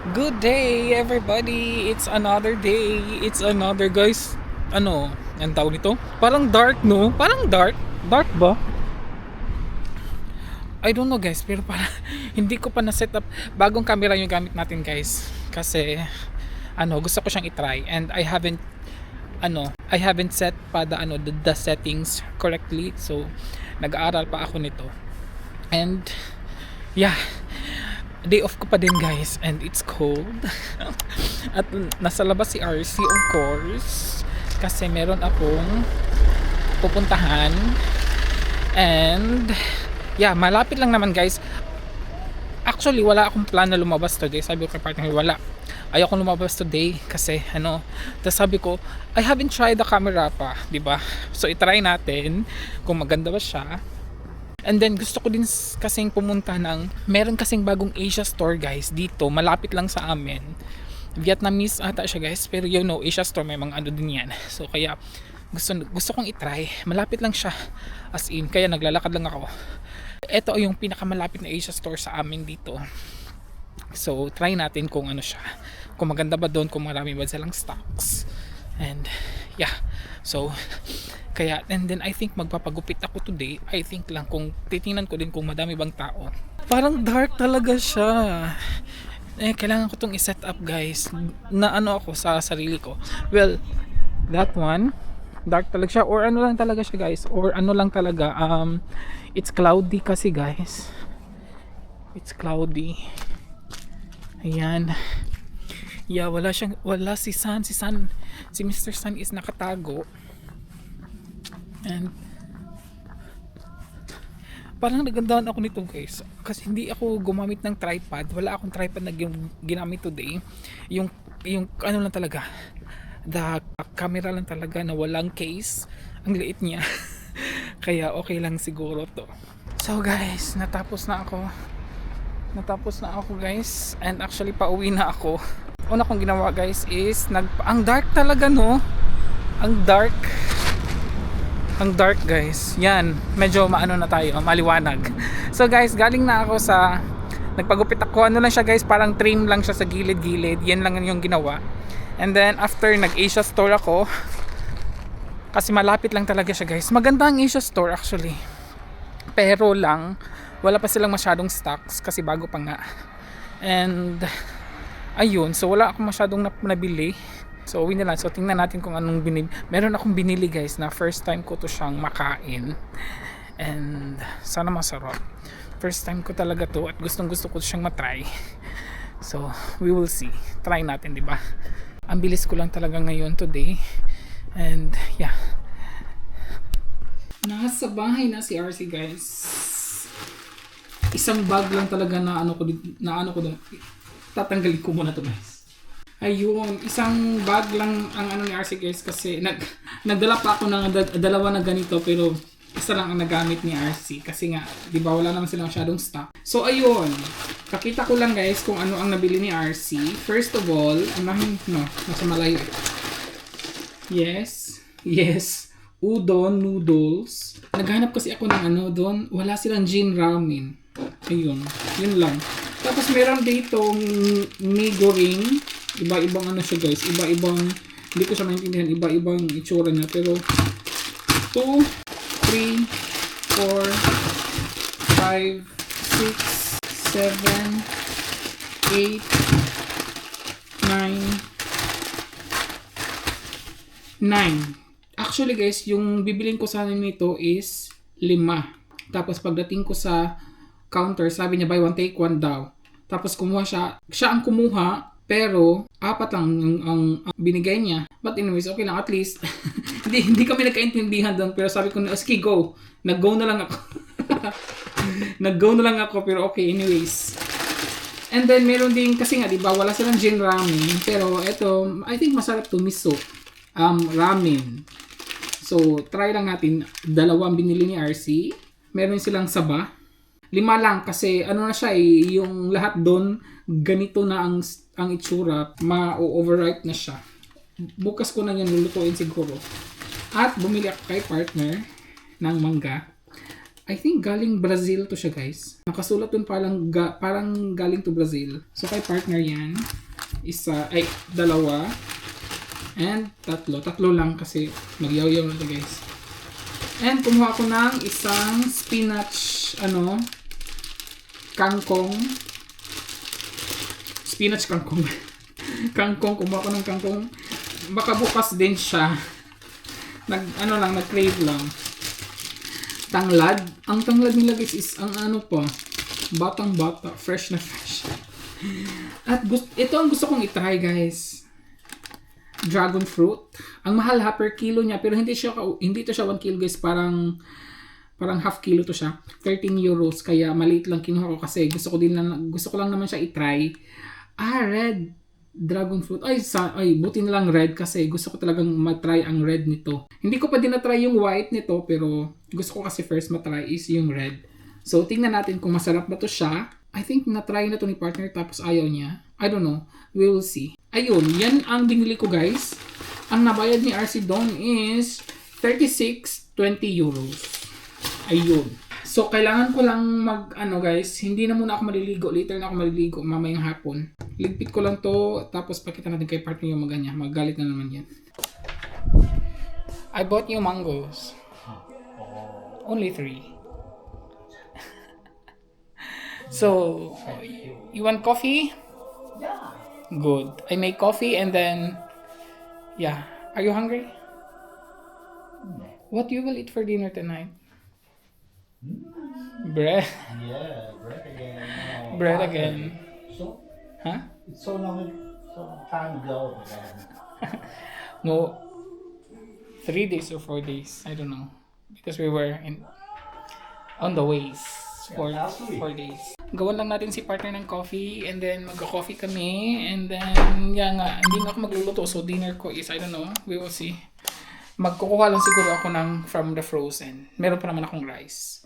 Good day, everybody! It's another day. It's another, guys. Ang tawag nito? Parang dark, no? Parang dark. Dark ba? I don't know, guys. Pero parang hindi ko pa na-set up. Bagong camera yung gamit natin, guys. Kasi, gusto ko siyang i-try. And I haven't set pa the settings correctly. So, nag-aaral pa ako nito. And, yeah. Day off ko pa din, guys, and it's cold. At nasa labas si RC, of course, kasi meron akong pupuntahan. And yeah, malapit lang naman, guys. Actually, wala akong plan na lumabas today. Sabi ko kay partner, wala, ayokong lumabas today kasi tapos sabi ko, I haven't tried the camera pa, di ba? So i-try natin kung maganda ba siya. And then gusto ko din kasing pumunta meron kasing bagong Asia store, guys, dito malapit lang sa amin. Vietnamese ata siya, guys, pero Asia store may mga din yan. So kaya gusto kong i-try. Malapit lang siya, as in, kaya naglalakad lang ako. Ito yung pinakamalapit na Asia store sa amin dito. So try natin kung siya, kung maganda ba doon, kung marami ba silang stocks. And yeah, so kaya, and then I think magpapagupit ako today. I think lang, kung titingnan ko din kung madami bang tao. Parang dark talaga siya. Kailangan ko tong i-set up, guys, na ako sa sarili ko. Well, that one dark talaga siya, or lang talaga siya, guys, or lang talaga, it's cloudy kasi, guys. It's cloudy. Ayan. Yeah, wala si Sun. Si Mr. Sun is nakatago. And parang nagandahan ako nito, guys, kasi hindi ako gumamit ng tripod. Wala akong tripod na ginamit today. Yung lang talaga, the camera lang talaga na walang case. Ang liit niya. Kaya okay lang siguro to. So, guys, natapos na ako, guys, and actually pauwi na ako. Una kong ginawa, guys, is ang dark talaga, no? Ang dark, guys. Yan, medyo na tayo, maliwanag. So, guys, galing na ako nagpagupit ako. Lang siya, guys, parang trim lang siya sa gilid-gilid. Yan lang yung ginawa. And then after, nag-Asia store ako. Kasi malapit lang talaga siya, guys. Maganda ang Asia store, actually. Pero lang, wala pa silang masyadong stocks kasi bago pa nga. And ayun, so wala akong masyadong nabili. So uwi na lang. So tingnan natin kung anong binili. Meron akong binili, guys, na first time ko to siyang makain. And sana masarap. First time ko talaga to at gustong gusto ko siyang matry. So we will see. Try natin, di ba? Ang bilis ko lang talaga ngayon today. And yeah. Nasa bahay na si RC, guys. Isang bag lang talaga na ko doon. Tatanggalin ko muna to, guys. Ayun, isang bag lang ang ni RC, guys, kasi nagdala pa ako ng dalawa na ganito, pero isa lang ang nagamit ni RC kasi nga, di ba, wala naman sila masyadong stock. So ayun, pakita ko lang, guys, kung ano ang nabili ni RC. First of all, nasa malayo. Yes, udon noodles. Naghanap kasi ako ng doon, wala silang Jin ramen. Ayun, yun lang. Tapos meron dito mee goreng. Iba-ibang siya, guys. Iba-ibang, hindi ko siya maintindihan. Iba-ibang itsura niya. Pero 2, 3, 4, 5, 6, 7, 8, 9. Actually, guys, yung bibilin ko sana nito is 5. Tapos pagdating ko sa counter, sabi niya buy one take one daw. Tapos kumuha siya ang kumuha, pero 4 lang ang binigay niya. But anyways, okay lang, at least. hindi kami nagkaintindihan doon, pero sabi ko na, okay, go. Nag-go na lang ako. Pero okay, anyways. And then meron din, kasi nga, diba, wala silang Jin ramen. Pero ito, I think masarap to, miso ramen. So, try lang natin. 2 binili ni RC. Meron silang saba. 5 lang kasi na siya yung lahat doon ganito na ang itsura, ma-overripe na siya. Bukas ko na yan lulutuin siguro. At bumili ako kay partner ng mangga. I think galing Brazil to siya, guys. Nakasulat dun parang galing to Brazil. So kay partner yan. Dalawa. And tatlo lang kasi magyaw-yaw na to, guys. And kumuha ko ng isang spinach, kangkong. Spinach kangkong. Kangkong, kumuha ko ng kangkong. Baka bukas din siya. Nag-crave lang. Tanglad. Ang tanglad nila, guys, is ang batang-bata. Fresh na fresh. At ito ang gusto kong itry, guys. Dragon fruit. Ang mahal per kilo niya, pero hindi to siya 1 kilo, guys. Parang half kilo to siya. 13 euros. Kaya maliit lang kinuha ko kasi gusto ko lang naman siya itry. Red dragon fruit. Buti na lang red kasi gusto ko talagang matry ang red nito. Hindi ko pa din na-try yung white nito, pero gusto ko kasi first matry is yung red. So, tingnan natin kung masarap ba to siya. I think na-try na to ni partner tapos ayaw niya. I don't know. We will see. Ayun, yan ang binili ko, guys. Ang nabayad ni RC doon is 36.20 euros. Ayun. So, kailangan ko lang guys, hindi na muna ako maliligo. Later na ako maliligo, mamayang hapon. Ligpit ko lang to, tapos pakita natin kay partner yung maganya. Magalit na naman yan. I bought new mangoes. Only 3. So, you want coffee? Yeah. Good. I make coffee and then, yeah. Are you hungry? What you will eat for dinner tonight? Bread. Yeah, bread again. Bread again. So, Huh? it's so long time ago. No. 3 days or 4 days. I don't know. Because we were on the ways for 4 days. Gawan lang natin si partner ng coffee and then magka-coffee kami and then hindi nga ako magluluto so dinner ko is I don't know, we will see. Magkukuha lang siguro ako from the frozen. Meron pa naman akong rice.